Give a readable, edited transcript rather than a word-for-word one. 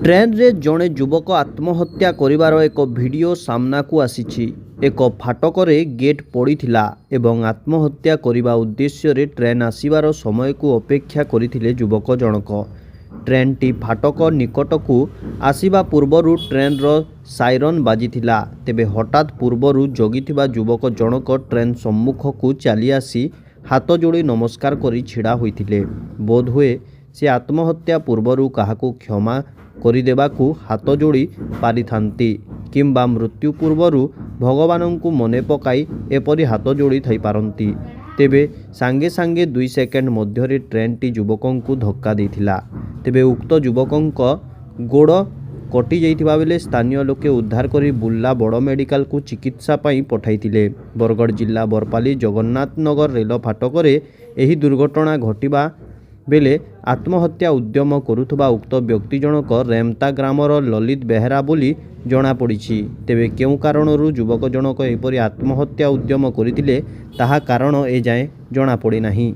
Train रे जड़े युवक आत्महत्या करिवार एक वीडियो सामना को आसीछि। एक फाटकरे गेट पड़ीथिला एवं आत्महत्या करिवा उद्देश्य रे ट्रेन आसीबार समय को अपेक्षा करिथिले युवक जनक। ट्रेन टी फाटक निकट को आसीबा पूर्वरु ट्रेन रो साइरन बाजिथिला। तेबे हठात पूर्वरु जगिथिबा युवक जनक ट्रेन सम्मुख को चली आसी हाथ जोड़ी नमस्कार करी छिड़ा होइथिले। बोध हुए से आत्महत्या पूर्वरु काहाकू क्षमा କରିଦେବାକୁ ହାତ ଯୋଡ଼ି ପାରିଥାନ୍ତି କିମ୍ବା ମୃତ୍ୟୁ ପୂର୍ବରୁ ଭଗବାନଙ୍କୁ ମନେ ପକାଇ ଏପରି ହାତ ଯୋଡ଼ି ଥାଇପାରନ୍ତି। ତେବେ ସାଙ୍ଗେ ସାଙ୍ଗେ 2 ସେକେଣ୍ଡ ମଧ୍ୟରେ ଟ୍ରେନ୍ଟି ଯୁବକଙ୍କୁ ଧକ୍କା ଦେଇଥିଲା। ତେବେ ଉକ୍ତ ଯୁବକଙ୍କ ଗୋଡ଼ କଟି ଯାଇଥିବା ବେଳେ ସ୍ଥାନୀୟ ଲୋକେ ଉଦ୍ଧାର କରି ବୁର୍ଲା ବଡ଼ ମେଡିକାଲକୁ ଚିକିତ୍ସା ପାଇଁ ପଠାଇଥିଲେ। ବରଗଡ଼ ଜିଲ୍ଲା ବରପାଲି ଜଗନ୍ନାଥନଗର ରେଳ ଫାଟକରେ ଏହି ଦୁର୍ଘଟଣା ଘଟିବା बेले आत्महत्या उद्यम करुथबा उक्त व्यक्ति जनक रेमता ग्रामर ललित बेहेरा बोली जनापड़ी। तेबे केउ कारणरू युवक जनक एपरी आत्महत्या उद्यम करथिले ताहा कारण एजाएं जनापड़ी नाही।